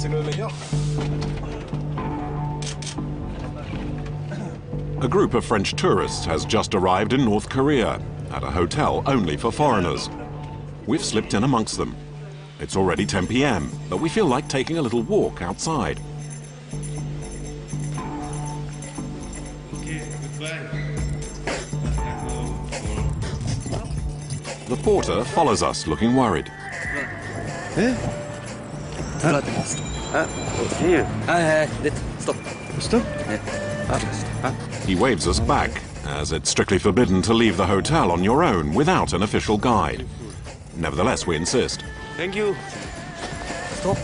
c'est le meilleur. A group of French tourists has just arrived in North Korea at a hotel only for foreigners. We've slipped in amongst them. It's already 10 p.m, but we feel like taking a little walk outside. The porter follows us, looking worried. Stop. He waves us back, as it's strictly forbidden to leave the hotel on your own without an official guide. Nevertheless, we insist. Thank you. Stop.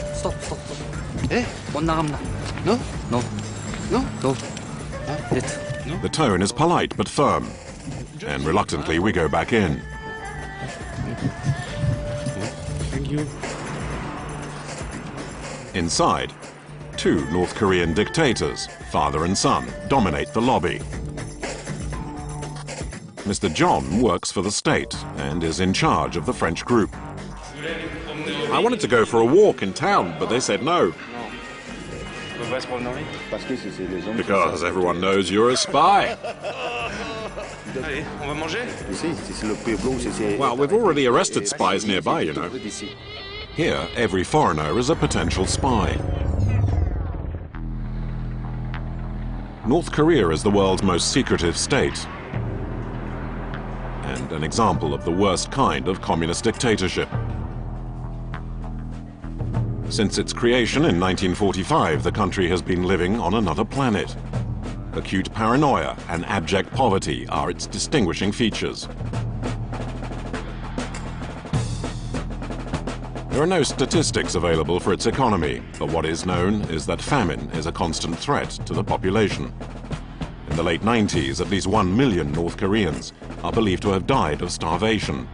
못 나갑니다. No? No. No? No. The tone is polite but firm, and reluctantly we go back in. Thank you. Inside, two North Korean dictators, father and son, dominate the lobby. Mr. John works for the state and is in charge of the French group. I wanted to go for a walk in town, but they said no. Because everyone knows you're a spy. Well, we've already arrested spies nearby, you know. Here, every foreigner is a potential spy. North Korea is the world's most secretive state, and an example of the worst kind of communist dictatorship. Since its creation in 1945, the country has been living on another planet. Acute paranoia and abject poverty are its distinguishing features. There are no statistics available for its economy, but what is known is that famine is a constant threat to the population. In the late 90s, at least 1 million North Koreans are believed to have died of starvation.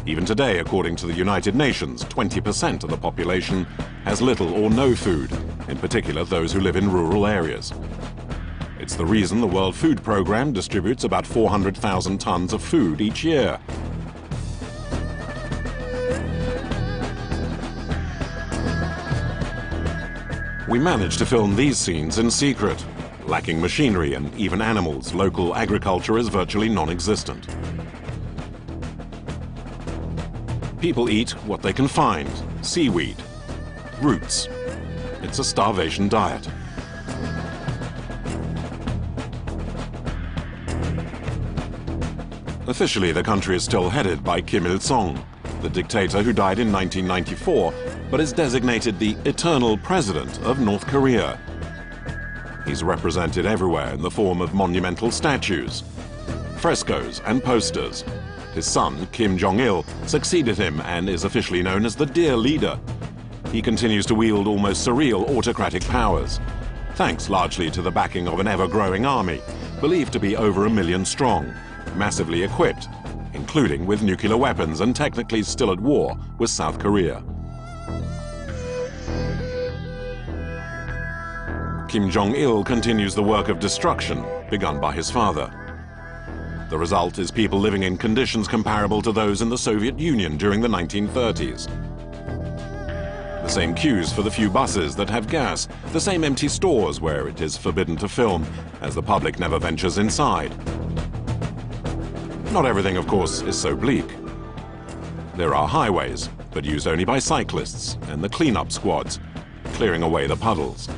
Even today, according to the United Nations, 20% of the population has little or no food, in particular those who live in rural areas. It's the reason the World Food Programme distributes about 400,000 tons of food each year. We managed to film these scenes in secret. Lacking machinery and even animals, local agriculture is virtually non-existent. People eat what they can find: seaweed, roots. It's a starvation diet. Officially, the country is still headed by Kim Ilsung, the dictator who died in 1994, but is designated the eternal president of North Korea. He's represented everywhere in the form of monumental statues, frescoes and posters. His son, Kim Jong-il, succeeded him and is officially known as the Dear Leader. He continues to wield almost surreal autocratic powers, thanks largely to the backing of an ever-growing army, believed to be over 1 million strong, massively equipped, including with nuclear weapons and technically still at war with South Korea. Kim Jong-il continues the work of destruction begun by his father. The result is people living in conditions comparable to those in the Soviet Union during the 1930s. The same queues for the few buses that have gas, the same empty stores where it is forbidden to film, as the public never ventures inside. Not everything, of course, is so bleak. There are highways, but used only by cyclists and the clean-up squads, clearing away the puddles.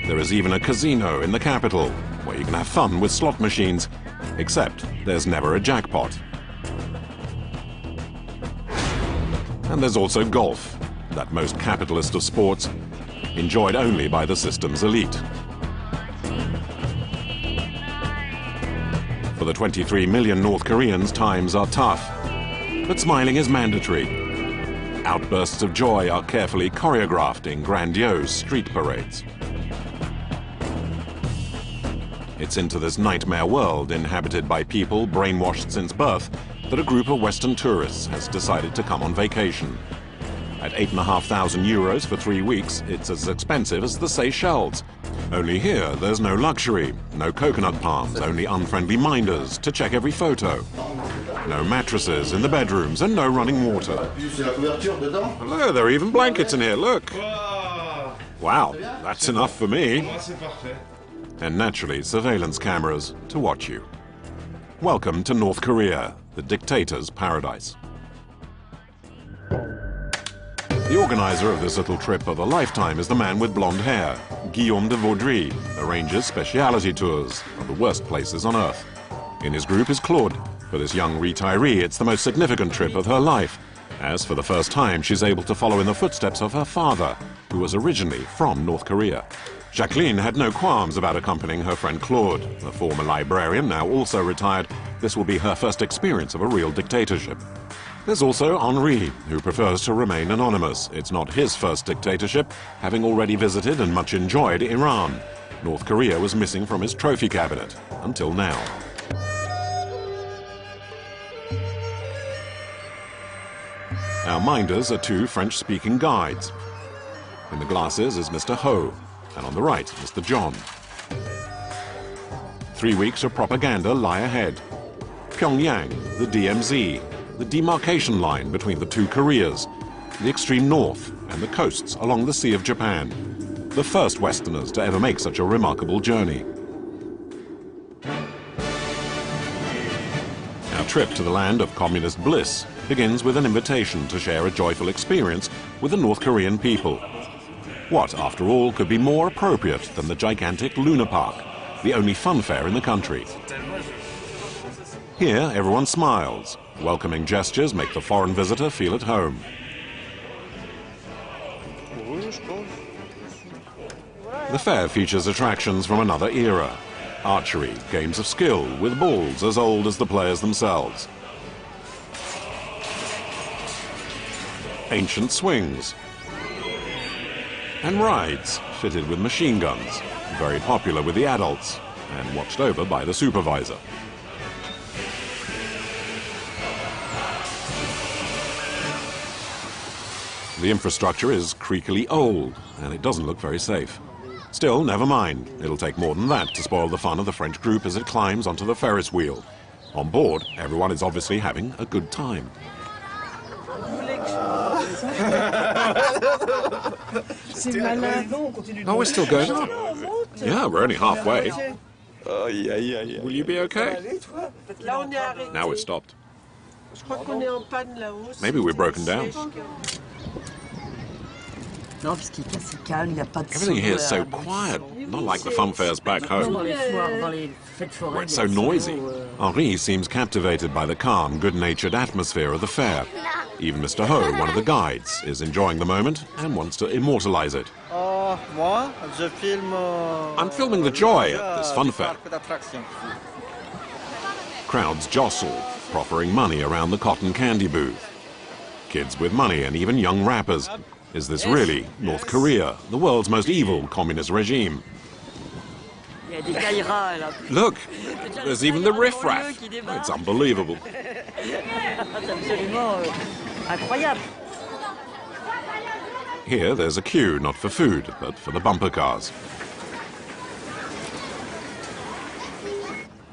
There is even a casino in the capital, where you can have fun with slot machines, except there's never a jackpot. And there's also golf, that most capitalist of sports, enjoyed only by the system's elite. For the 23 million North Koreans, times are tough, but smiling is mandatory. Outbursts of joy are carefully choreographed in grandiose street parades. It's into this nightmare world inhabited by people brainwashed since birth that a group of Western tourists has decided to come on vacation. At 8,500 euros for 3 weeks, it's as expensive as the Seychelles. Only here, there's no luxury, no coconut palms, only unfriendly minders to check every photo. No mattresses in the bedrooms and no running water. Hello, there are even blankets in here, look. Wow, that's enough for me. And naturally, surveillance cameras to watch you. Welcome to North Korea, the dictator's paradise. The organizer of this little trip of a lifetime is the man with blonde hair. Guillaume de Vaudry arranges speciality tours of the worst places on earth. In his group is Claude. For this young retiree, it's the most significant trip of her life, as for the first time she's able to follow in the footsteps of her father, who was originally from North Korea. Jacqueline had no qualms about accompanying her friend Claude, a former librarian, now also retired. This will be her first experience of a real dictatorship. There's also Henri, who prefers to remain anonymous. It's not his first dictatorship, having already visited and much enjoyed Iran. North Korea was missing from his trophy cabinet, until now. Our minders are two French-speaking guides. In the glasses is Mr. Ho, and on the right, Mr. John. 3 weeks of propaganda lie ahead. Pyongyang, the DMZ, the demarcation line between the two Koreas, the extreme north and the coasts along the Sea of Japan. The first Westerners to ever make such a remarkable journey. Our trip to the land of communist bliss begins with an invitation to share a joyful experience with the North Korean people. What, after all, could be more appropriate than the gigantic Luna Park, the only fun fair in the country? Here, everyone smiles. Welcoming gestures make the foreign visitor feel at home. The fair features attractions from another era. Archery, games of skill, with balls as old as the players themselves. Ancient swings. And rides, fitted with machine guns, very popular with the adults, and watched over by the supervisor. The infrastructure is creakily old, and it doesn't look very safe. Still, never mind. It'll take more than that to spoil the fun of the French group as it climbs onto the Ferris wheel. On board, everyone is obviously having a good time. Oh, we're still going up. Yeah, we're only halfway. Will you be okay? Now we're stopped. Maybe we're broken down. Everything here is so quiet, not like the fun fairs back home, where it's so noisy. Henri seems captivated by the calm, good-natured atmosphere of the fair. Even Mr. Ho, one of the guides, is enjoying the moment and wants to immortalize it. I'm filming the joy at this fun fair. Crowds jostle, proffering money around the cotton candy booth. Kids with money and even young rappers. Is this really North Korea, the world's most evil communist regime? Look, there's even the riffraff. It's unbelievable. Here there's a queue, not for food, but for the bumper cars.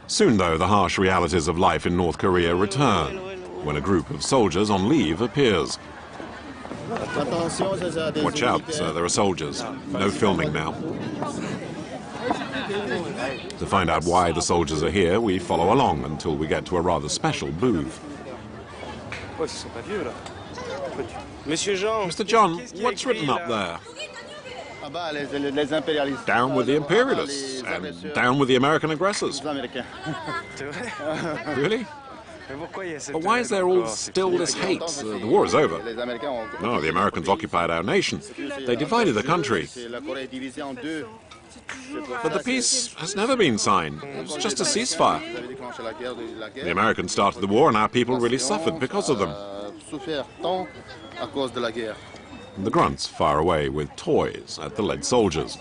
Soon, though, the harsh realities of life in North Korea return, when a group of soldiers on leave appears. Watch out, sir, there are soldiers. No filming now. To find out why the soldiers are here, we follow along until we get to a rather special booth. Mr. John, what's written up there? Down with the imperialists, and down with the American aggressors. Really? But why is there all still this hate? The war is over. No, the Americans occupied our nation. They divided the country. But the peace has never been signed. It's just a ceasefire. The Americans started the war and our people really suffered because of them. The grunts fire away with toys at the lead soldiers.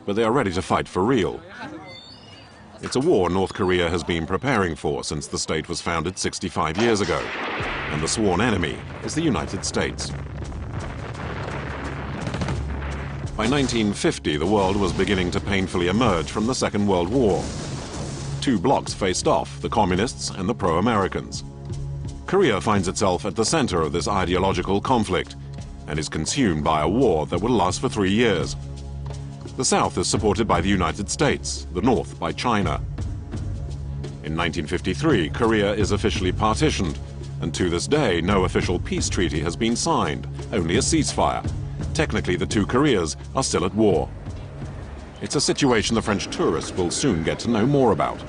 But they are ready to fight for real. It's a war North Korea has been preparing for since the state was founded 65 years ago. And the sworn enemy is the United States. By 1950, the world was beginning to painfully emerge from the Second World War. Two blocs faced off, the communists and the pro-Americans. Korea finds itself at the center of this ideological conflict and is consumed by a war that will last for 3 years. The South is supported by the United States, the North by China. In 1953, Korea is officially partitioned, and to this day, no official peace treaty has been signed, only a ceasefire. Technically, the two Koreas are still at war. It's a situation the French tourists will soon get to know more about.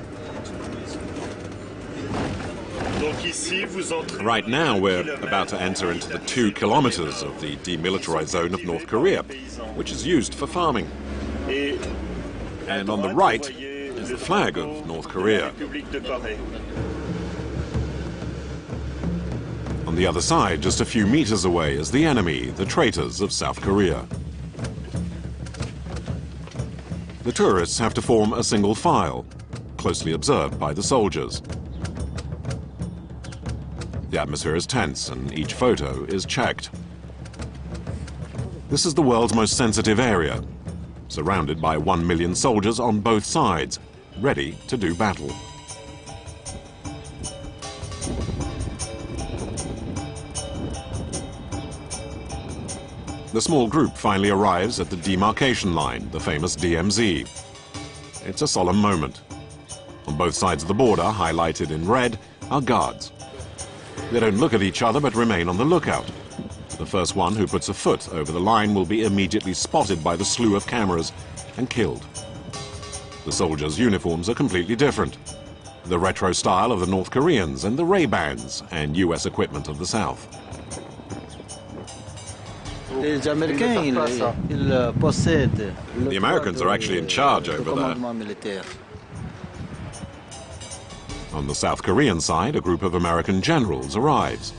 Right now, we're about to enter into the 2 kilometers of the demilitarized zone of North Korea, which is used for farming. And on the right is the flag of North Korea. On the other side, just a few meters away, is the enemy, the traitors of South Korea. The tourists have to form a single file, closely observed by the soldiers. The atmosphere is tense, and each photo is checked. This is the world's most sensitive area, surrounded by 1 million soldiers on both sides, ready to do battle. The small group finally arrives at the demarcation line, the famous DMZ. It's a solemn moment. On both sides of the border, highlighted in red, are guards. They don't look at each other but remain on the lookout. The first one who puts a foot over the line will be immediately spotted by the slew of cameras and killed. The soldiers' uniforms are completely different. The retro style of the North Koreans and the Ray-Bans and US equipment of the South. The Americans are actually in charge over there. On the South Korean side, a group of American generals arrives.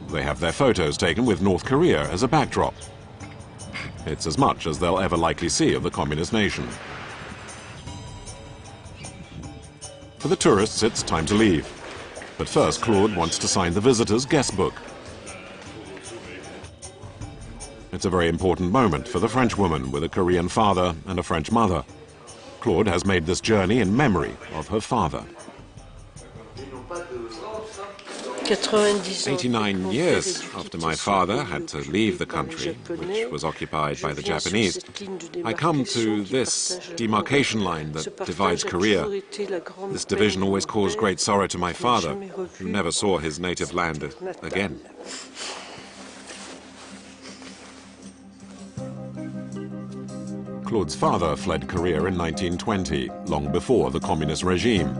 They have their photos taken with North Korea as a backdrop. It's as much as they'll ever likely see of the communist nation. For the tourists, it's time to leave. But first, Claude wants to sign the visitor's guest book. It's a very important moment for the French woman with a Korean father and a French mother. Claude has made this journey in memory of her father. 89 years after my father had to leave the country, which was occupied by the Japanese, I come to this demarcation line that divides Korea. This division always caused great sorrow to my father, who never saw his native land again. Claude's father fled Korea in 1920, long before the communist regime.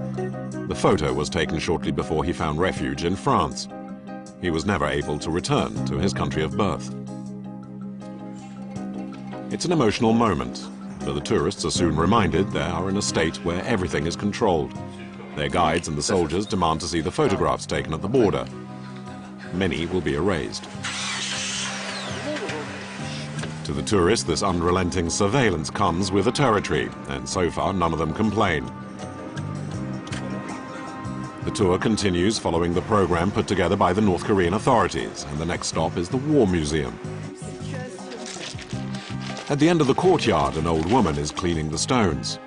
The photo was taken shortly before he found refuge in France. He was never able to return to his country of birth. It's an emotional moment, but the tourists are soon reminded they are in a state where everything is controlled. Their guides and the soldiers demand to see the photographs taken at the border. Many will be erased. To the tourists, this unrelenting surveillance comes with the territory, and so far none of them complain. The tour continues following the program put together by the North Korean authorities, and the next stop is the War Museum. At the end of the courtyard, an old woman is cleaning the stones.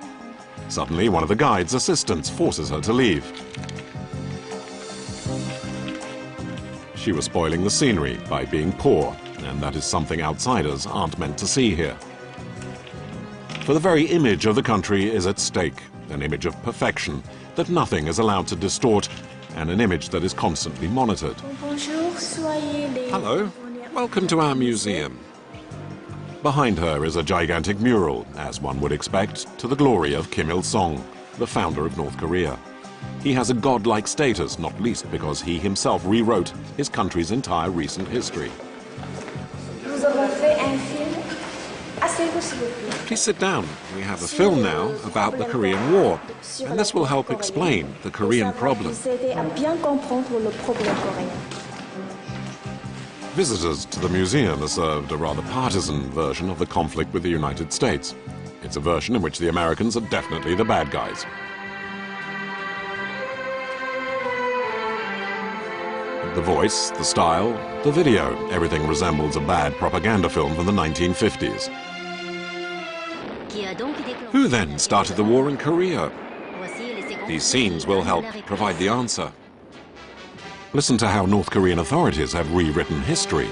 Suddenly, one of the guide's assistants forces her to leave. She was spoiling the scenery by being poor, and that is something outsiders aren't meant to see here. For the very image of the country is at stake, an image of perfection that nothing is allowed to distort, and an image that is constantly monitored. Hello, welcome to our museum. Behind her is a gigantic mural, as one would expect, to the glory of Kim Il-sung, the founder of North Korea. He has a godlike status, not least because he himself rewrote his country's entire recent history. Please sit down. We have a film now about the Korean War, and this will help explain the Korean problem. Visitors to the museum are served a rather partisan version of the conflict with the United States. It's a version in which the Americans are definitely the bad guys. The voice, the style, the video, everything resembles a bad propaganda film from the 1950s. Who then started the war in Korea? These scenes will help provide the answer. Listen to how North Korean authorities have rewritten history.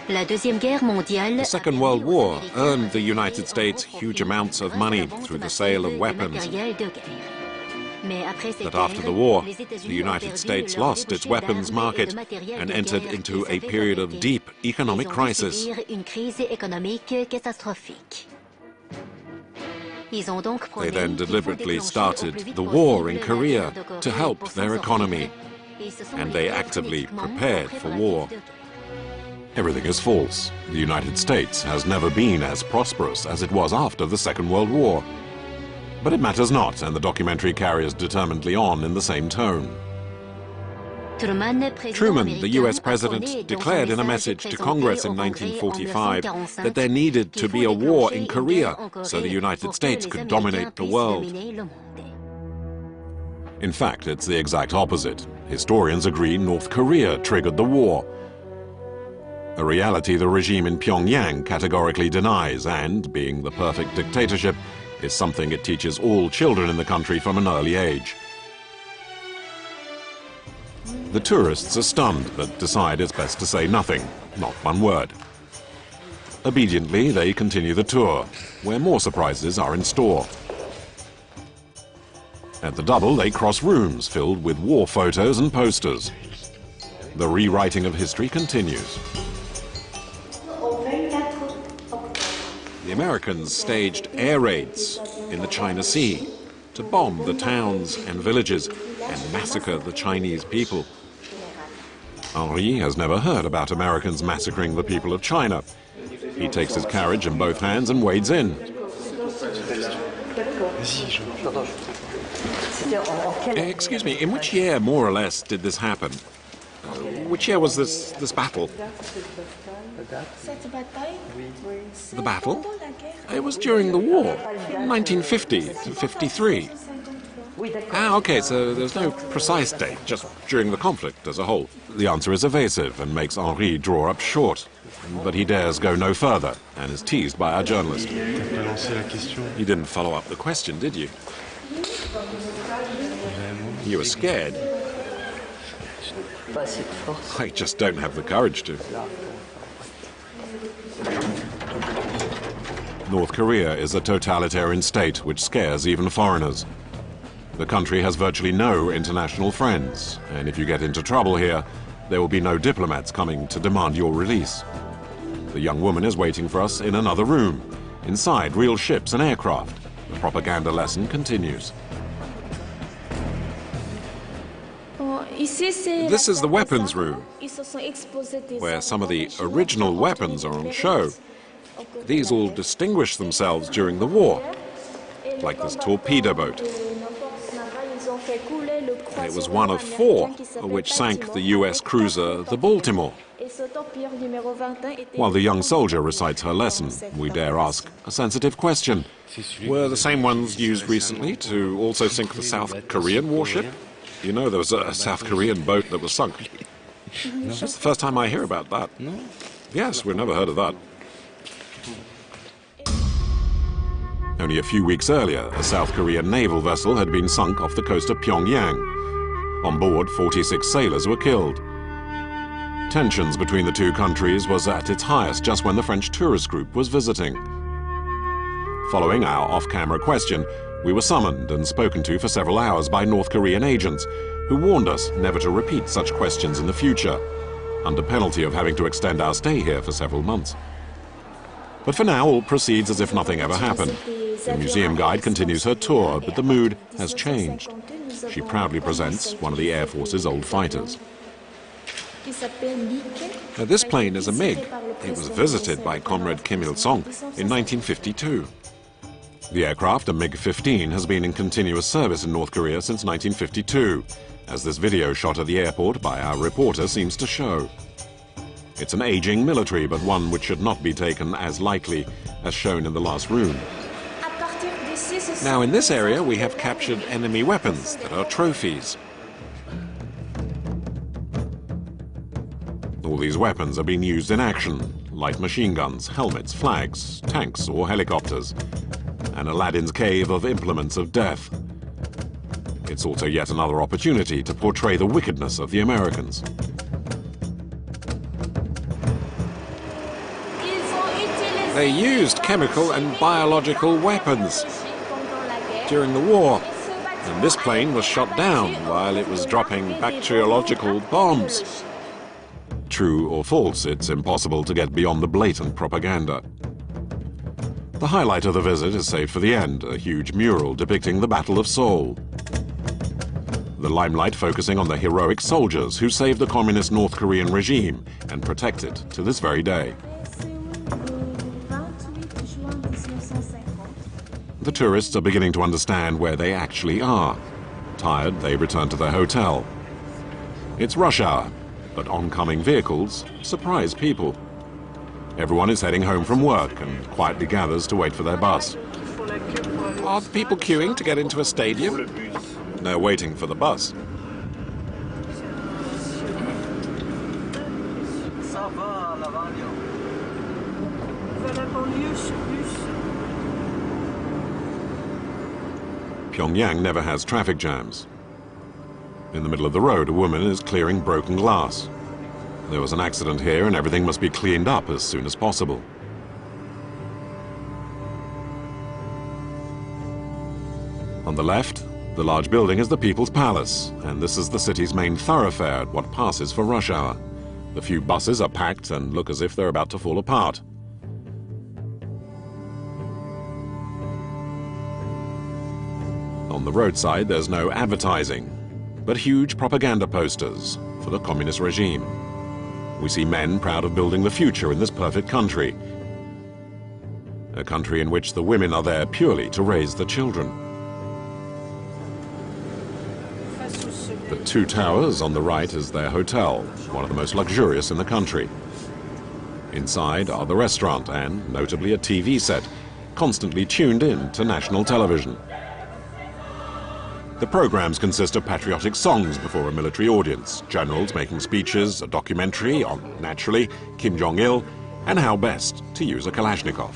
The Second World War earned the United States huge amounts of money through the sale of weapons. But after the war, the United States lost its weapons market and entered into a period of deep economic crisis. They then deliberately started the war in Korea to help their economy, and they actively prepared for war. Everything is false. The United States has never been as prosperous as it was after the Second World War. But it matters not, and the documentary carries determinedly on in the same tone. Truman, the US president, declared in a message to Congress in 1945 that there needed to be a war in Korea so the United States could dominate the world. In fact, it's the exact opposite. Historians agree North Korea triggered the war, a reality the regime in Pyongyang categorically denies, and, being the perfect dictatorship, is something it teaches all children in the country from an early age. The tourists are stunned, but decide it's best to say nothing, not one word. Obediently, they continue the tour, where more surprises are in store. At the double, they cross rooms filled with war photos and posters. The rewriting of history continues. The Americans staged air raids in the China Sea to bomb the towns and villages and massacre the Chinese people. Henri has never heard about Americans massacring the people of China. He takes his carriage in both hands and wades in. Excuse me, in which year, more or less, did this happen? Which year was this battle? The battle? It was during the war, 1950 to 53. Ah, okay, so there's no precise date, just during the conflict as a whole. The answer is evasive and makes Henri draw up short. But he dares go no further and is teased by our journalist. You didn't follow up the question, did you? You were scared. I just don't have the courage to. North Korea is a totalitarian state which scares even foreigners. The country has virtually no international friends, and if you get into trouble here, there will be no diplomats coming to demand your release. The young woman is waiting for us in another room. Inside, real ships and aircraft. The propaganda lesson continues. This is the weapons room, where some of the original weapons are on show. These all distinguished themselves during the war, like this torpedo boat. It was one of 4 which sank the US cruiser, the Baltimore. While the young soldier recites her lesson, we dare ask a sensitive question. Were the same ones used recently to also sink the South Korean warship? You know, there was a South Korean boat that was sunk. It's the first time I hear about that. Yes, we've never heard of that. Only a few weeks earlier, a South Korean naval vessel had been sunk off the coast of Pyongyang. On board, 46 sailors were killed. Tensions between the two countries was at its highest just when the French tourist group was visiting. Following our off-camera question, we were summoned and spoken to for several hours by North Korean agents who warned us never to repeat such questions in the future, under penalty of having to extend our stay here for several months. But for now, all proceeds as if nothing ever happened. The museum guide continues her tour, but the mood has changed. She proudly presents one of the Air Force's old fighters. Now, this plane is a MiG. It was visited by Comrade Kim Il-sung in 1952. The aircraft, a MiG-15, has been in continuous service in North Korea since 1952, as this video shot at the airport by our reporter seems to show. It's an aging military, but one which should not be taken as lightly as shown in the last room. Now, in this area, we have captured enemy weapons that are trophies. All these weapons are being used in action: light machine guns, helmets, flags, tanks or helicopters, and Aladdin's cave of implements of death. It's also yet another opportunity to portray the wickedness of the Americans. They used chemical and biological weapons during the war, and this plane was shot down while it was dropping bacteriological bombs. True or false, it's impossible to get beyond the blatant propaganda. The highlight of the visit is saved for the end, a huge mural depicting the Battle of Seoul. The limelight focusing on the heroic soldiers who saved the communist North Korean regime and protect it to this very day. The tourists are beginning to understand where they actually are. Tired, they return to their hotel. It's rush hour, but oncoming vehicles surprise people. Everyone is heading home from work and quietly gathers to wait for their bus. Are the people queuing to get into a stadium? They're waiting for the bus. Pyongyang never has traffic jams. In the middle of the road, a woman is clearing broken glass. There was an accident here and everything must be cleaned up as soon as possible. On the left, the large building is the People's Palace, and this is the city's main thoroughfare at what passes for rush hour. The few buses are packed and look as if they're about to fall apart. On the roadside, there's no advertising, but huge propaganda posters for the communist regime. We see men proud of building the future in this perfect country. A country in which the women are there purely to raise the children. The two towers on the right is their hotel, one of the most luxurious in the country. Inside are the restaurant and, notably, a TV set, constantly tuned in to national television. The programs consist of patriotic songs before a military audience, generals making speeches, a documentary on, naturally, Kim Jong-il, and how best to use a Kalashnikov.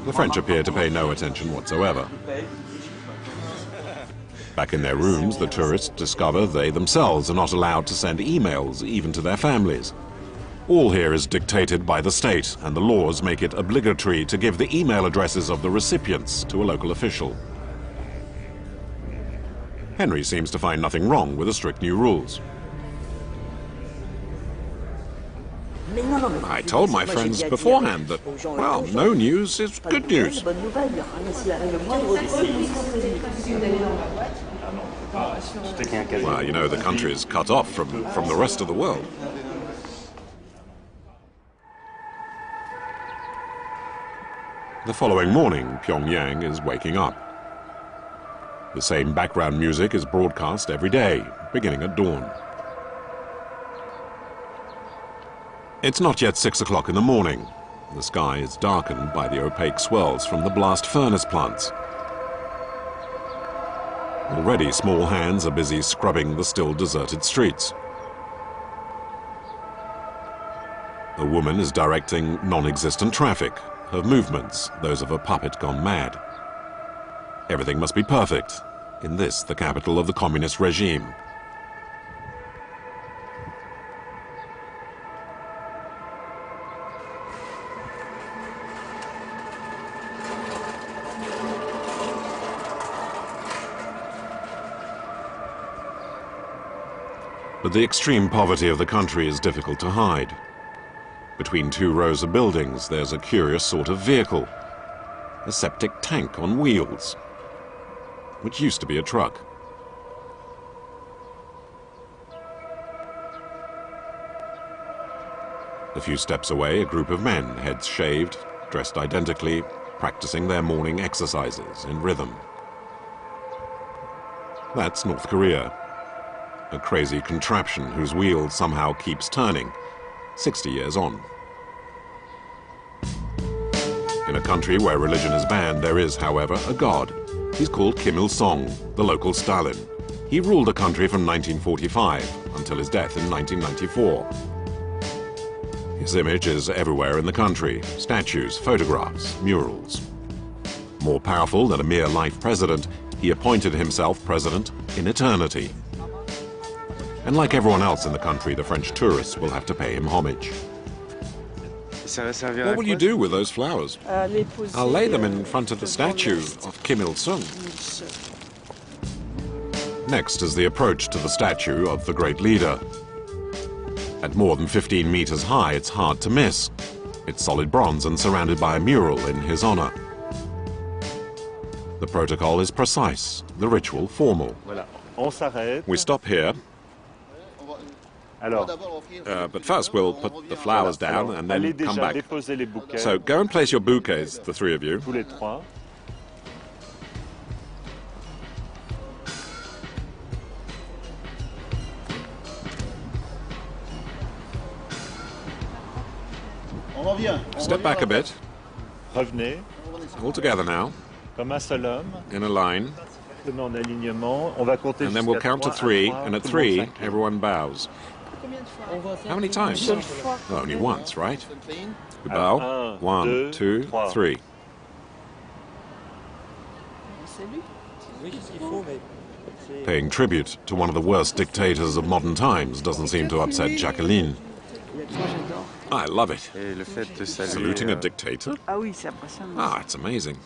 The French appear to pay no attention whatsoever. Back in their rooms, the tourists discover they themselves are not allowed to send emails, even to their families. All here is dictated by the state, and the laws make it obligatory to give the email addresses of the recipients to a local official. Henry seems to find nothing wrong with the strict new rules. I told my friends beforehand that, well, no news is good news. Well, you know, the country is cut off from the rest of the world. The following morning, Pyongyang is waking up. The same background music is broadcast every day, beginning at dawn. It's not yet 6 o'clock in the morning. The sky is darkened by the opaque swirls from the blast furnace plants. Already small hands are busy scrubbing the still deserted streets. A woman is directing non-existent traffic, her movements those of a puppet gone mad. Everything must be perfect in this, the capital of the communist regime. But the extreme poverty of the country is difficult to hide. Between two rows of buildings, there's a curious sort of vehicle, a septic tank on wheels, which used to be a truck. A few steps away, a group of men, heads shaved, dressed identically, practicing their morning exercises in rhythm. That's North Korea, a crazy contraption whose wheel somehow keeps turning, 60 years on. In a country where religion is banned, there is, however, a god. He's called Kim Il-sung, the local Stalin. He ruled the country from 1945 until his death in 1994. His image is everywhere in the country: statues, photographs, murals. More powerful than a mere life president, he appointed himself president in eternity. And like everyone else in the country, the French tourists will have to pay him homage. What will you do with those flowers? I'll lay them in front of the statue of Kim Il-sung. Next is the approach to the statue of the great leader. At more than 15 meters high, it's hard to miss. It's solid bronze and surrounded by a mural in his honor. The protocol is precise, the ritual formal. We stop here. But first we'll put the flowers down and then come back. So go and place your bouquets, the three of you. Step back a bit. All together now. In a line. And then we'll count to three, and at three, everyone bows. How many times? Well, only once, right? We bow. 1, 2, 3. Paying tribute to one of the worst dictators of modern times doesn't seem to upset Jacqueline. I love it. Saluting a dictator? Ah, it's amazing.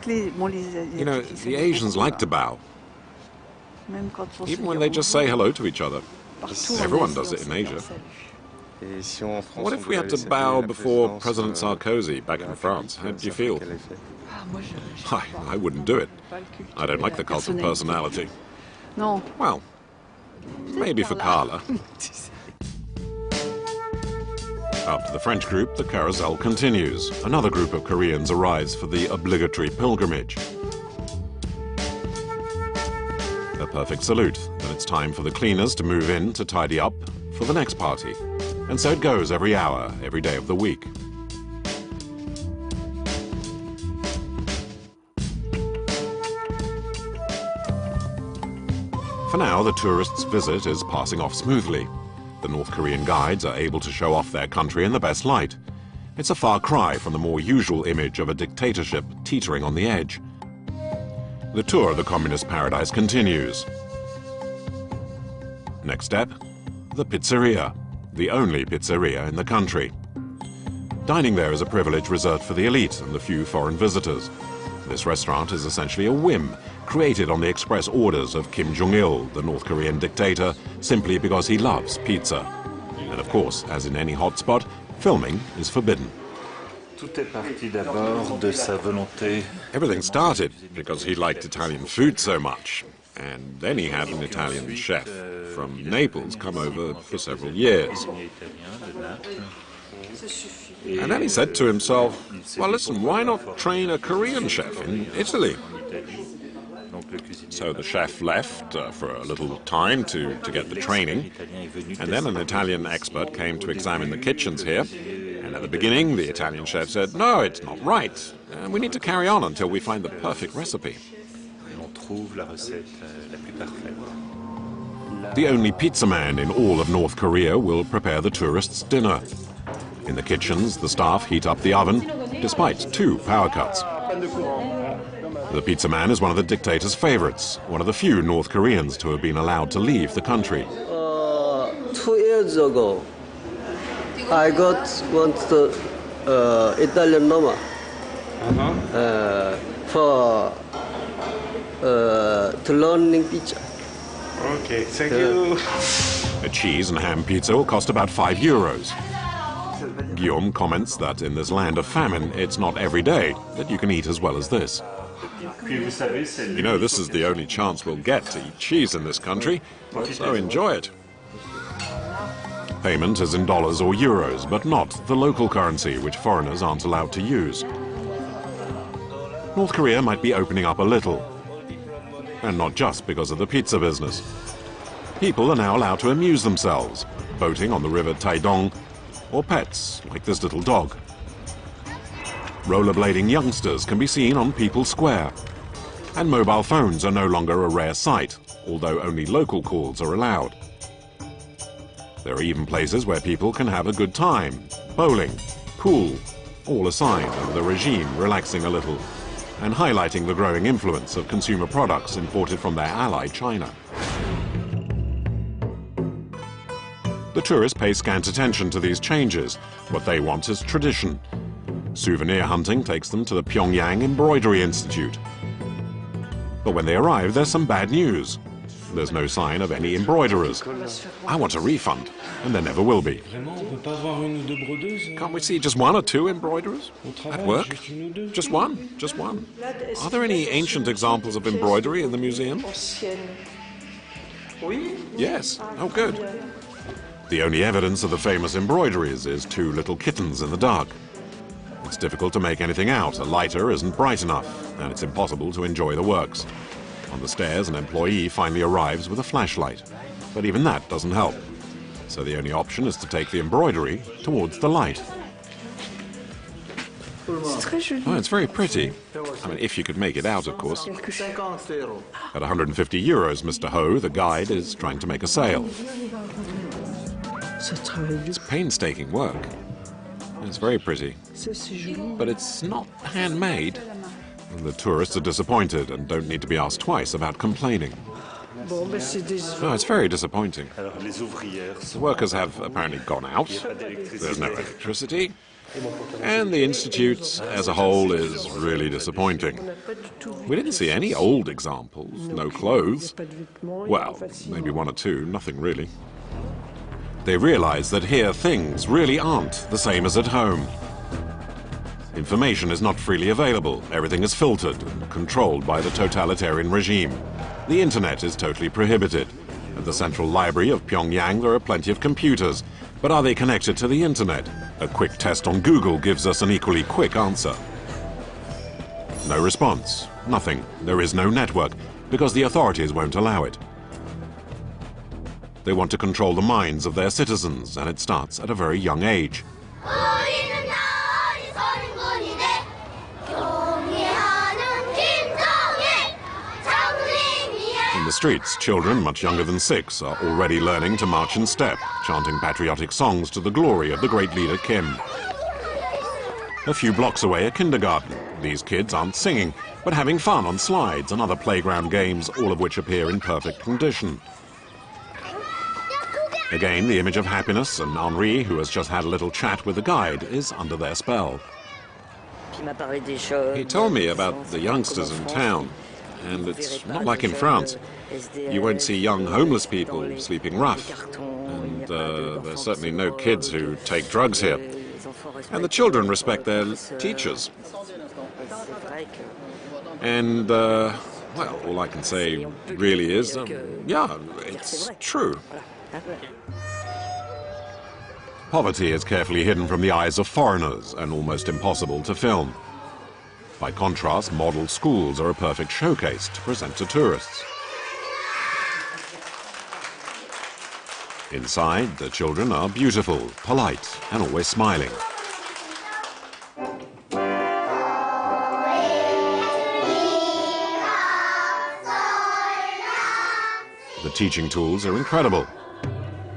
You know, the Asians like to bow. Even when they just say hello to each other. Everyone does it in Asia. What if we had to bow before President Sarkozy back in France? How do you feel? I wouldn't do it. I don't like the cult of personality. Well, maybe for Carla. After the French group, the carousel continues. Another group of Koreans arrives for the obligatory pilgrimage. A perfect salute. Then it's time for the cleaners to move in to tidy up for the next party. And so it goes every hour, every day of the week. For now, the tourists' visit is passing off smoothly. The North Korean guides are able to show off their country in the best light. It's a far cry from the more usual image of a dictatorship teetering on the edge. The tour of the communist paradise continues. Next step, the pizzeria, the only pizzeria in the country. Dining there is a privilege reserved for the elite and the few foreign visitors. This restaurant is essentially a whim, created on the express orders of Kim Jong-il, the North Korean dictator, simply because he loves pizza. And of course, as in any hotspot, filming is forbidden. Everything started because he liked Italian food so much. And then he had an Italian chef from Naples come over for several years. And then he said to himself, well, listen, why not train a Korean chef in Italy? So the chef left for a little time to get the training, and then an Italian expert came to examine the kitchens here, and at the beginning the Italian chef said, no, it's not right, and we need to carry on until we find the perfect recipe. The only pizza man in all of North Korea will prepare the tourists' dinner. In the kitchens, the staff heat up the oven, despite 2 power cuts. The pizza man is one of the dictator's favorites, one of the few North Koreans to have been allowed to leave the country. 2 years ago, I got one Italian Roma for to learning pizza. Okay, thank you. A cheese and ham pizza will cost about €5. Guillaume comments that in this land of famine, it's not every day that you can eat as well as this. You know, this is the only chance we'll get to eat cheese in this country, so enjoy it. Payment is in dollars or euros, but not the local currency, which foreigners aren't allowed to use. North Korea might be opening up a little, and not just because of the pizza business. People are now allowed to amuse themselves, boating on the river Taedong, or pets like this little dog. Rollerblading youngsters can be seen on People's Square. And mobile phones are no longer a rare sight, although only local calls are allowed. There are even places where people can have a good time. Bowling, pool, all a sign of the regime relaxing a little and highlighting the growing influence of consumer products imported from their ally China. The tourists pay scant attention to these changes. What they want is tradition. Souvenir hunting takes them to the Pyongyang Embroidery Institute. But when they arrive, there's some bad news. There's no sign of any embroiderers. I want a refund, and there never will be. Can't we see just one or two embroiderers at work? Just one, just one. Are there any ancient examples of embroidery in the museum? Yes, oh good. The only evidence of the famous embroideries is two little kittens in the dark. It's difficult to make anything out. A lighter isn't bright enough, and it's impossible to enjoy the works. On the stairs, an employee finally arrives with a flashlight, but even that doesn't help. So the only option is to take the embroidery towards the light. Oh, it's very pretty. I mean, if you could make it out, of course. At 150 euros, Mr. Ho, the guide, is trying to make a sale. It's painstaking work. It's very pretty. But it's not handmade. And the tourists are disappointed and don't need to be asked twice about complaining. Oh, it's very disappointing. The workers have apparently gone out. There's no electricity. And the institute as a whole is really disappointing. We didn't see any old examples, no clothes. Well, maybe one or two, nothing really. They realize that here things really aren't the same as at home. Information is not freely available. Everything is filtered and controlled by the totalitarian regime. The internet is totally prohibited. At the Central Library of Pyongyang there are plenty of computers, but are they connected to the internet? A quick test on Google gives us an equally quick answer. No response. Nothing. There is no network, because the authorities won't allow it. They want to control the minds of their citizens, and it starts at a very young age. In the streets, children much younger than 6 are already learning to march in step, chanting patriotic songs to the glory of the great leader Kim. A few blocks away, a kindergarten. These kids aren't singing, but having fun on slides and other playground games, all of which appear in perfect condition. Again, the image of happiness, and Henri, who has just had a little chat with the guide, is under their spell. He told me about the youngsters in town, and it's not like in France. You won't see young homeless people sleeping rough, and there's certainly no kids who take drugs here. And the children respect their teachers. And, well, all I can say really is, yeah, it's true. Poverty is carefully hidden from the eyes of foreigners and almost impossible to film. By contrast, model schools are a perfect showcase to present to tourists. Inside, the children are beautiful, polite, and always smiling. The teaching tools are incredible.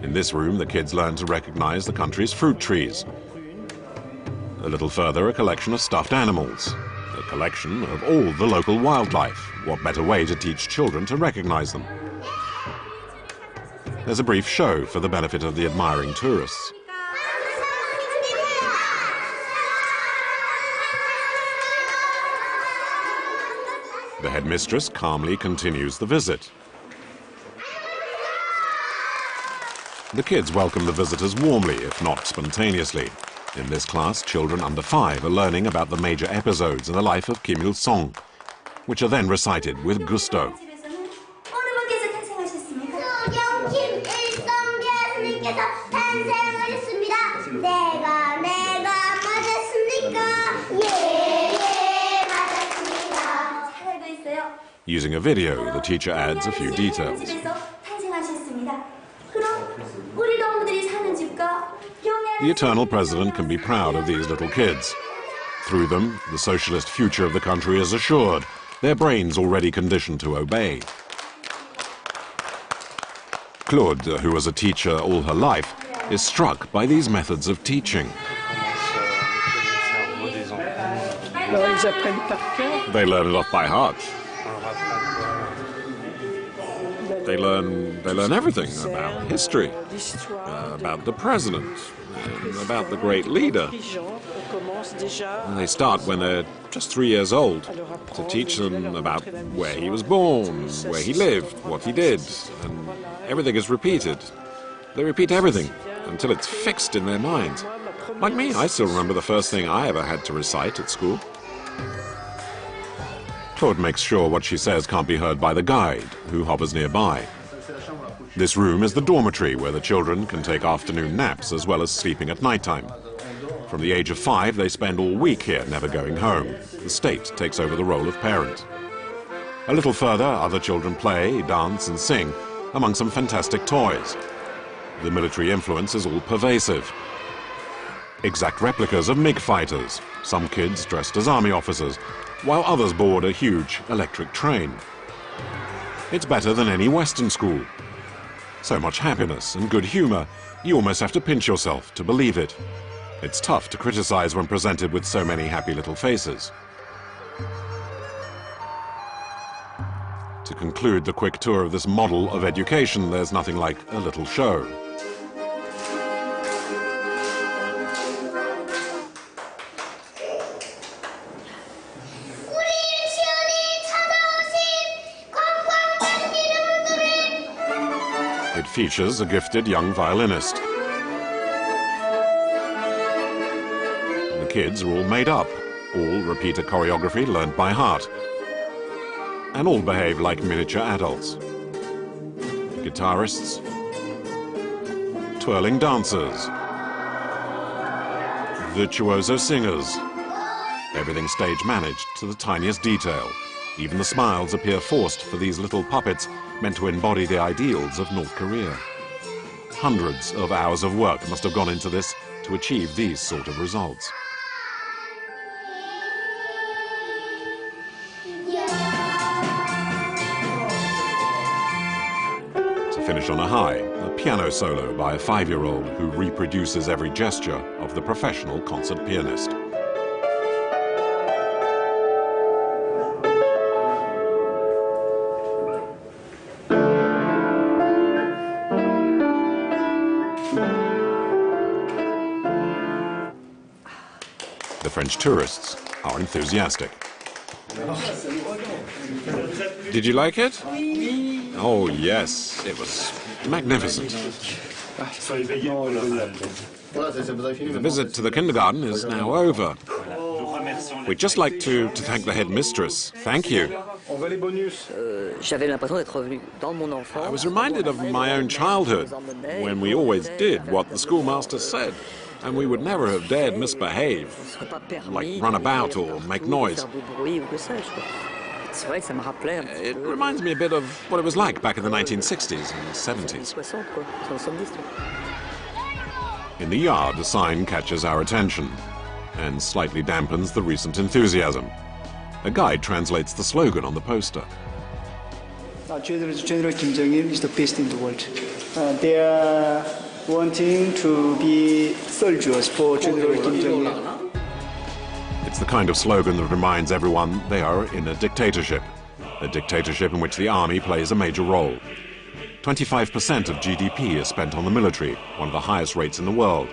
In this room, the kids learn to recognize the country's fruit trees. A little further, a collection of stuffed animals. A collection of all the local wildlife. What better way to teach children to recognize them? There's a brief show for the benefit of the admiring tourists. The headmistress calmly continues the visit. The kids welcome the visitors warmly, if not spontaneously. In this class, children under 5 are learning about the major episodes in the life of Kim Il-sung, which are then recited with gusto. Using a video, the teacher adds a few details. The eternal president can be proud of these little kids. Through them, the socialist future of the country is assured, their brains already conditioned to obey. Claude, who was a teacher all her life, is struck by these methods of teaching. They learn it off by heart. They learn everything about history, about the president, about the great leader. And they start when they're just 3 years old to teach them about where he was born, where he lived, what he did, and everything is repeated. They repeat everything until it's fixed in their minds. Like me, I still remember the first thing I ever had to recite at school. Claude makes sure what she says can't be heard by the guide, who hovers nearby. This room is the dormitory where the children can take afternoon naps as well as sleeping at nighttime. From the age of 5, they spend all week here, never going home. The state takes over the role of parent. A little further, other children play, dance and sing, among some fantastic toys. The military influence is all pervasive. Exact replicas of MiG fighters, some kids dressed as army officers, while others board a huge electric train. It's better than any Western school. So much happiness and good humor, you almost have to pinch yourself to believe it. It's tough to criticize when presented with so many happy little faces. To conclude the quick tour of this model of education, there's nothing like a little show. It features a gifted young violinist. The kids are all made up, all repeat a choreography learned by heart, and all behave like miniature adults. Guitarists, twirling dancers, virtuoso singers, everything stage managed to the tiniest detail. Even the smiles appear forced for these little puppets meant to embody the ideals of North Korea. Hundreds of hours of work must have gone into this to achieve these sort of results. To finish on a high, a piano solo by a 5-year-old who reproduces every gesture of the professional concert pianist. The French tourists are enthusiastic. Did you like it? Oh yes, it was magnificent. The visit to the kindergarten is now over. We'd just like to thank the headmistress. Thank you. I was reminded of my own childhood, when we always did what the schoolmaster said. And we would never have dared misbehave, like run about or make noise. It reminds me a bit of what it was like back in the 1960s and 70s. In the yard, a sign catches our attention and slightly dampens the recent enthusiasm. A guide translates the slogan on the poster. General Kim Jong-il is the best in the world. They are wanting to be soldiers for General Kim Jong-il. It's the kind of slogan that reminds everyone they are in a dictatorship in which the army plays a major role. 25% of GDP is spent on the military, one of the highest rates in the world.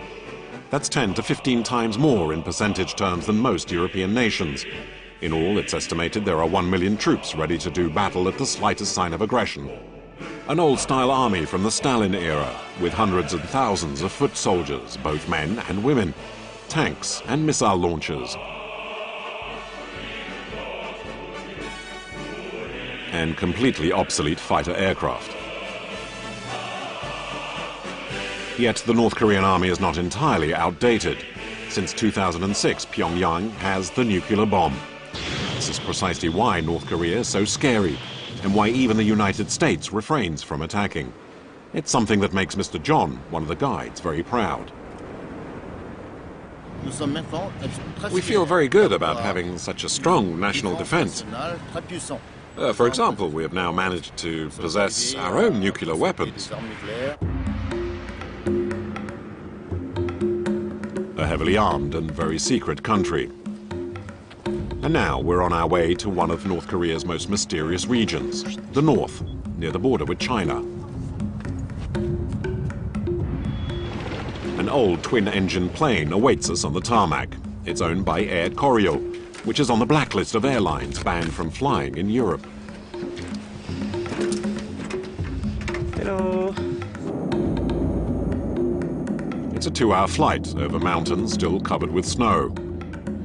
That's 10 to 15 times more in percentage terms than most European nations. In all, it's estimated there are 1 million troops ready to do battle at the slightest sign of aggression. An old-style army from the Stalin era, with hundreds and thousands of foot soldiers, both men and women, tanks and missile launchers, and completely obsolete fighter aircraft. Yet the North Korean army is not entirely outdated. Since 2006, Pyongyang has the nuclear bomb. This is precisely why North Korea is so scary, and why even the United States refrains from attacking. It's something that makes Mr. John, one of the guides, very proud. We feel very good about having such a strong national defense. For example, we have now managed to possess our own nuclear weapons. A heavily armed and very secret country. And now we're on our way to one of North Korea's most mysterious regions, the north, near the border with China. An old twin-engine plane awaits us on the tarmac. It's owned by Air Koryo, which is on the blacklist of airlines banned from flying in Europe. Hello. It's a 2-hour flight over mountains still covered with snow.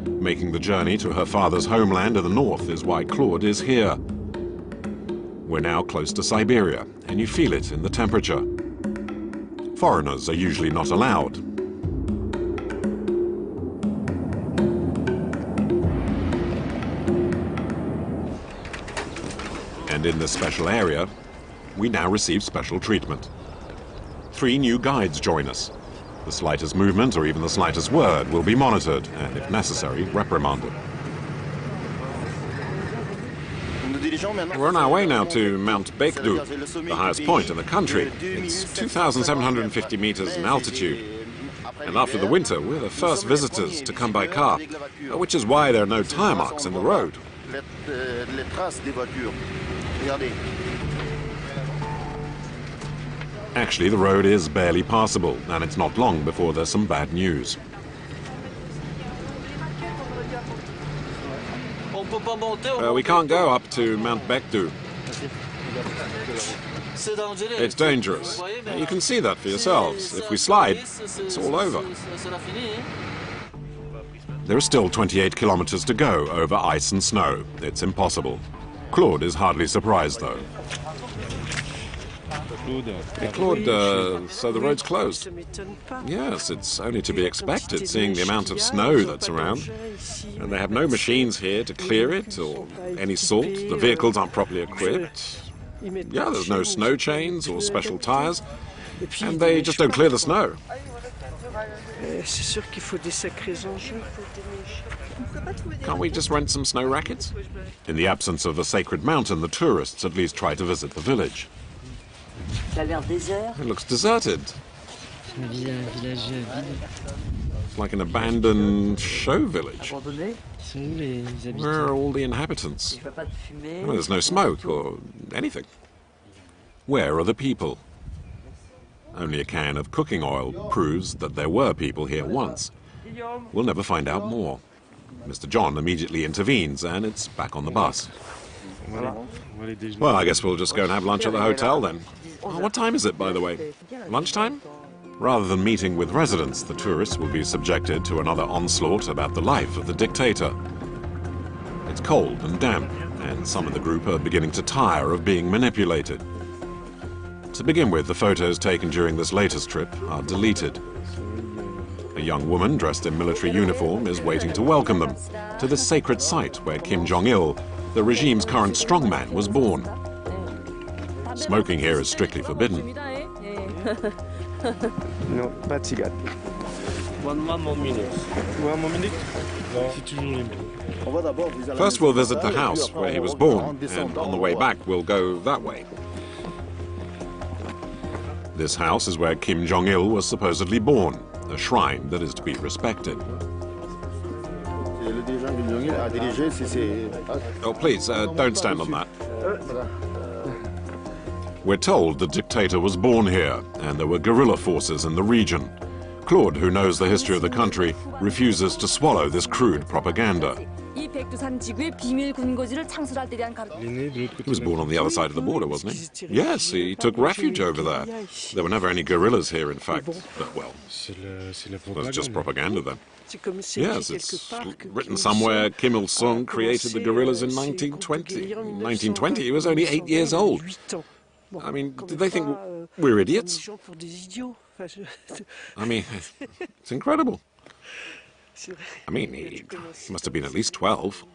Making the journey to her father's homeland in the north is why Claude is here. We're now close to Siberia, and you feel it in the temperature. Foreigners are usually not allowed. And in this special area, we now receive special treatment. 3 new guides join us. The slightest movement or even the slightest word will be monitored and, if necessary, reprimanded. We're on our way now to Mount Baekdu, the highest point in the country. It's 2,750 meters in altitude. And after the winter, we're the first visitors to come by car, which is why there are no tire marks in the road. Actually, the road is barely passable, and it's not long before there's some bad news. We can't go up to Mount Baekdu. It's dangerous. You can see that for yourselves. If we slide, it's all over. There are still 28 kilometers to go over ice and snow. It's impossible. Claude is hardly surprised, though. Hey, Claude, so the road's closed? Yes, it's only to be expected, seeing the amount of snow that's around. And they have no machines here to clear it, or any salt. The vehicles aren't properly equipped. Yeah, there's no snow chains or special tires, and they just don't clear the snow. Can't we just rent some snow rackets? In the absence of a sacred mountain, the tourists at least try to visit the village. It looks deserted. It's like an abandoned show village. Where are all the inhabitants? Well, there's no smoke or anything. Where are the people? Only a can of cooking oil proves that there were people here once. We'll never find out more. Mr. John immediately intervenes, and it's back on the bus. Well, I guess we'll just go and have lunch at the hotel then. Oh, what time is it, by the way? Lunchtime? Rather than meeting with residents, the tourists will be subjected to another onslaught about the life of the dictator. It's cold and damp, and some in the group are beginning to tire of being manipulated. To begin with, the photos taken during this latest trip are deleted. A young woman dressed in military uniform is waiting to welcome them to this sacred site where Kim Jong-il, the regime's current strongman, was born. Smoking here is strictly forbidden. No, pas de cigare. One more minute. One more minute? C'est toujours les mêmes. First we'll visit the house where he was born, and on the way back we'll go that way. This house is where Kim Jong-il was supposedly born, a shrine that is to be respected. Oh, please, don't stand on that. We're told the dictator was born here, and there were guerrilla forces in the region. Claude, who knows the history of the country, refuses to swallow this crude propaganda. He was born on the other side of the border, wasn't he? Yes, he took refuge over there. There were never any guerrillas here, in fact. But, well, it was just propaganda then. Yes, it's written somewhere Kim Ilsung created the guerrillas in 1920. In 1920, he was only 8 years old. I mean, did they think we're idiots? I mean, it's incredible. I mean, he must have been at least 12.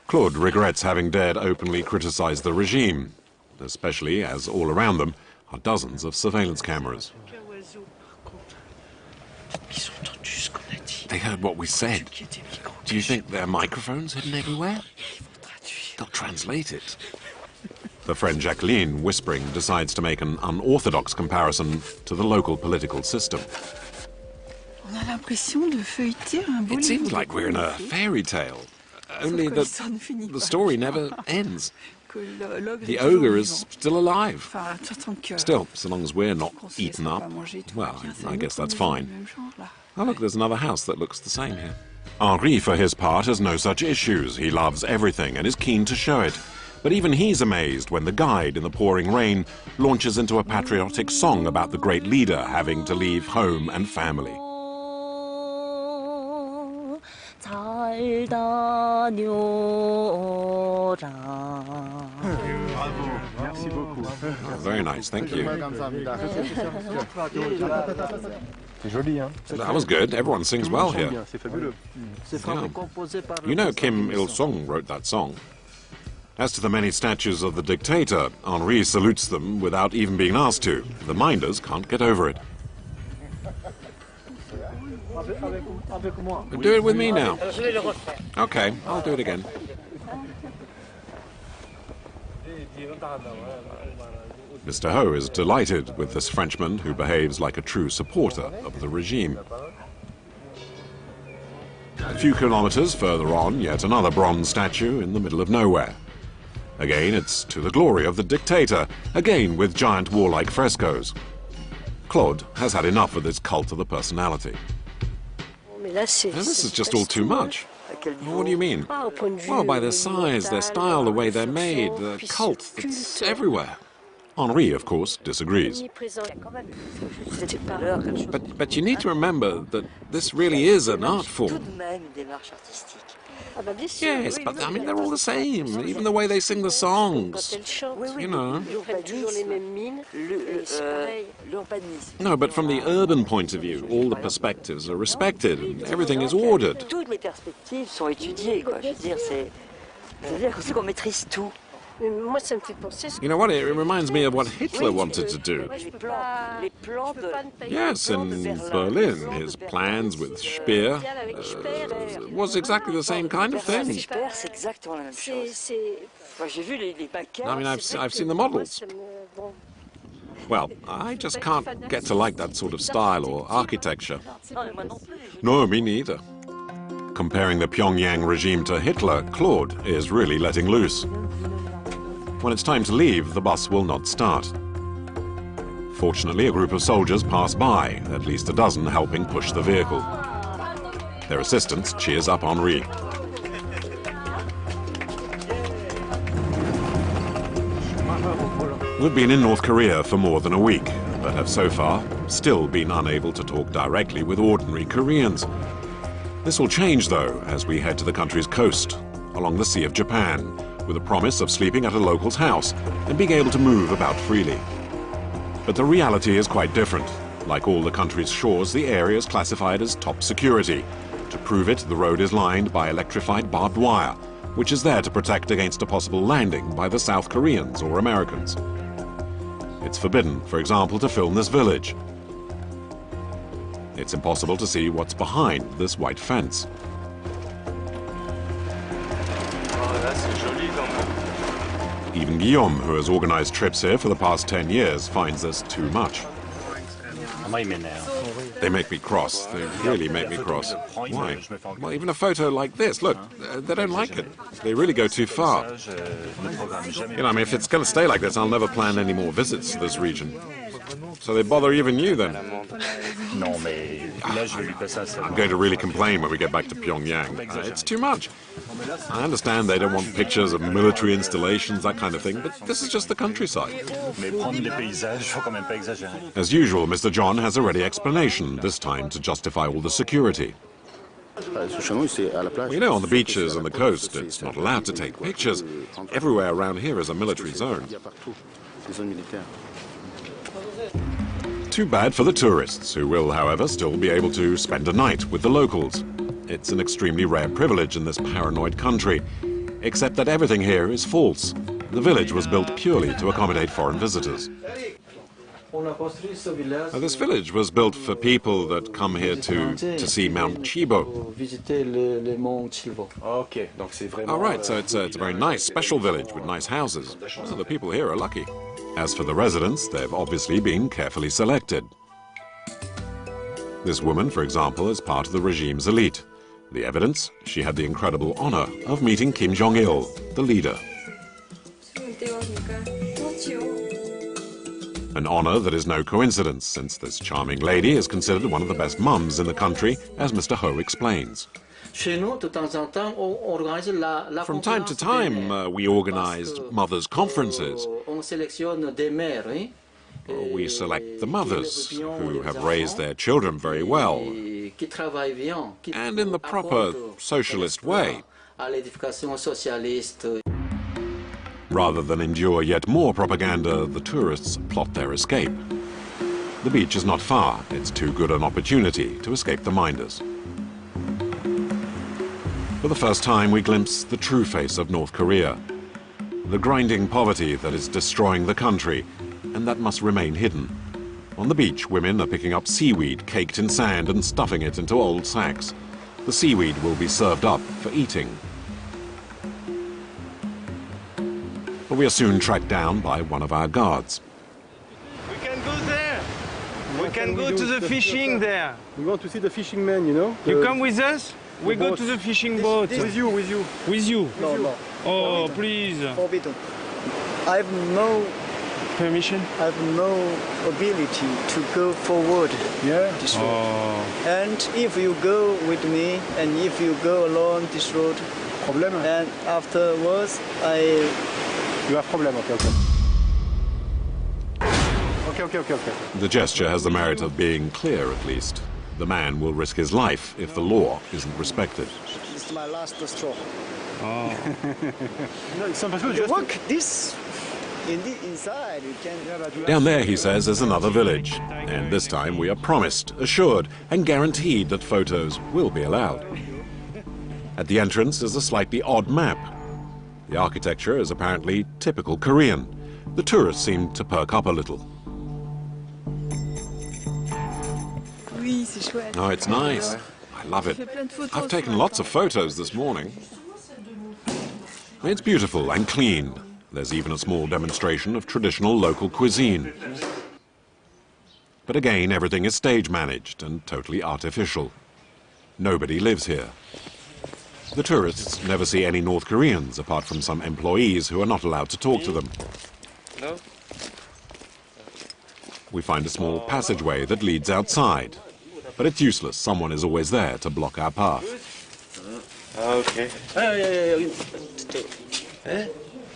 Claude regrets having dared openly criticize the regime, especially as all around them are dozens of surveillance cameras. They heard what we said. Do you think there are microphones hidden everywhere? They'll translate it. The friend Jacqueline, whispering, decides to make an unorthodox comparison to the local political system. It seems like we're in a fairy tale, only that the story never ends. The ogre is still alive. Still, so long as we're not eaten up, well, I guess that's fine. Oh look, there's another house that looks the same here. Henri, for his part, has no such issues. He loves everything and is keen to show it. But even he's amazed when the guide, in the pouring rain, launches into a patriotic song about the great leader having to leave home and family. Oh, very nice, thank you. That was good. Everyone sings well here. Yeah. You know Kim Il-sung wrote that song. As to the many statues of the dictator, Henri salutes them without even being asked to. The minders can't get over it. Do it with me now. Okay, I'll do it again. Mr. Ho is delighted with this Frenchman who behaves like a true supporter of the regime. A few kilometers further on, yet another bronze statue in the middle of nowhere. Again, it's to the glory of the dictator, again with giant warlike frescoes. Claude has had enough of this cult of the personality. This is just all too much. What do you mean? Well, by their size, their style, the way they're made, the cult, it's everywhere. Henri, of course, disagrees. But you need to remember that this really is an art form. Yes, but I mean, they're all the same, even the way they sing the songs, you know. No, but from the urban point of view, all the perspectives are respected and everything is ordered. You know what, it reminds me of what Hitler wanted to do. Yes, in Berlin, his plans with Speer was exactly the same kind of thing. I mean, I've seen the models. Well, I just can't get to like that sort of style or architecture. No, me neither. Comparing the Pyongyang regime to Hitler, Claude is really letting loose. When it's time to leave, the bus will not start. Fortunately, a group of soldiers pass by, at least a dozen helping push the vehicle. Their assistance cheers up Henri. We've been in North Korea for more than a week, but have so far still been unable to talk directly with ordinary Koreans. This will change, though, as we head to the country's coast, along the Sea of Japan, with a promise of sleeping at a local's house and being able to move about freely. But the reality is quite different. Like all the country's shores, the area is classified as top security. To prove it, the road is lined by electrified barbed wire, which is there to protect against a possible landing by the South Koreans or Americans. It's forbidden, for example, to film this village. It's impossible to see what's behind this white fence. Even Guillaume, who has organized trips here for the past 10 years, finds this too much. They make me cross. They really make me cross. Why? Well, even a photo like this, look, they don't like it. They really go too far. You know, I mean, if it's going to stay like this, I'll never plan any more visits to this region. So they bother even you, then? I'm going to really complain when we get back to Pyongyang. It's too much. I understand they don't want pictures of military installations, that kind of thing, but this is just the countryside. As usual, Mr. John has a ready explanation, this time to justify all the security. You know, on the beaches and the coast, it's not allowed to take pictures. Everywhere around here is a military zone. Too bad for the tourists, who will, however, still be able to spend a night with the locals. It's an extremely rare privilege in this paranoid country, except that everything here is false. The village was built purely to accommodate foreign visitors. This village was built for people that come here to see Mount Chibo. Ok, donc c'est vraiment. All right, so it's a very nice, special village with nice houses. So the people here are lucky. As for the residents, they've obviously been carefully selected. This woman, for example, is part of the regime's elite. The evidence? She had the incredible honor of meeting Kim Jong-il, the leader. An honor that is no coincidence, since this charming lady is considered one of the best mums in the country, as Mr. Ho explains. From time to time, we organized mothers' conferences. We select the mothers who have raised their children very well and in the proper socialist way, rather than endure yet more propaganda. The tourists plot their escape. The beach is not far. It's too good an opportunity to escape the minders. For the first time, we glimpse the true face of North Korea, the grinding poverty that is destroying the country, and that must remain hidden. On the beach, women are picking up seaweed caked in sand and stuffing it into old sacks. The seaweed will be served up for eating. But we are soon tracked down by one of our guards. We can go there. We can go to the fishing there. We want to see the fishing men, you know? You come with us? We go to the fishing boat. With you, with you. With you? No. Oh, please. Forbidden. I have no Permission? I have no ability to go forward. Yeah. This road. Oh. And if you go with me, and if you go along this road, Problem? and afterwards You have problem, okay. Okay. The gesture has the merit of being clear, at least. The man will risk his life if the law isn't respected. This is my last straw. No, it's impossible just Work this inside. You can. Down there, he says, is another village. And this time we are promised, assured, and guaranteed that photos will be allowed. At the entrance is a slightly odd map. The architecture is apparently typical Korean. The tourists seem to perk up a little. Oh, it's nice. I love it. I've taken lots of photos this morning. It's beautiful and clean. There's even a small demonstration of traditional local cuisine. But again, everything is stage managed and totally artificial. Nobody lives here. The tourists never see any North Koreans apart from some employees who are not allowed to talk to them. No? We find a small passageway that leads outside. But it's useless. Someone is always there to block our path. Okay.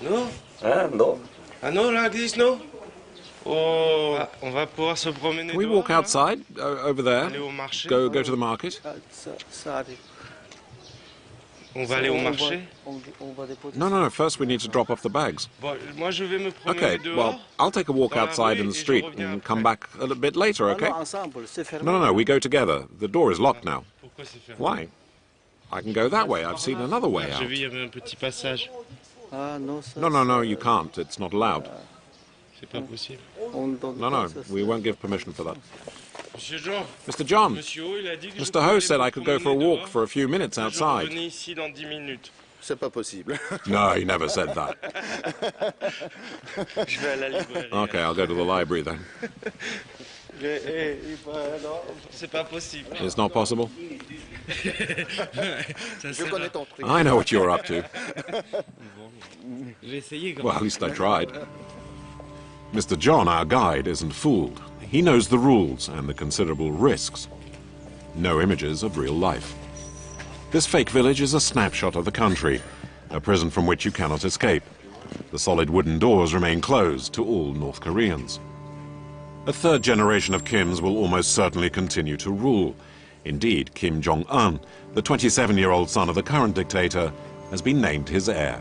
No? No. No, like this, no? Oh, on va pouvoir se promener. Can we walk outside, over there? Aller au marché. Go to the market? On va aller au marché. No. First we need to drop off the bags. Bon, moi je vais me promener Okay, dehors. well, I'll take a walk outside in the street and come back a little bit later, okay? No, we go together. The door is locked now. Pourquoi c'est fermé? Why? I can go that way. I've seen another way J'ai out. vu, il y avait un petit passage. No, you can't. It's not allowed. C'est pas possible. No, we won't give permission for that. Monsieur Jean, Mr. John, Monsieur Ho, il a dit que je Mr. Ho said I could go for a walk for a few minutes Je outside. revenais ici dans 10 minutes. C'est pas possible. No, he never said that. Je vais à la librairie. Okay, I'll go to the library then. Non, c'est pas possible. It's not possible? Ça sert à- I know what you're up to. Je vais essayer quand Well, at least I tried. Mr. John, our guide, isn't fooled. He knows the rules and the considerable risks. No images of real life. This fake village is a snapshot of the country, a prison from which you cannot escape. The solid wooden doors remain closed to all North Koreans. A third generation of Kims will almost certainly continue to rule. Indeed, Kim Jong-un, the 27-year-old son of the current dictator, has been named his heir.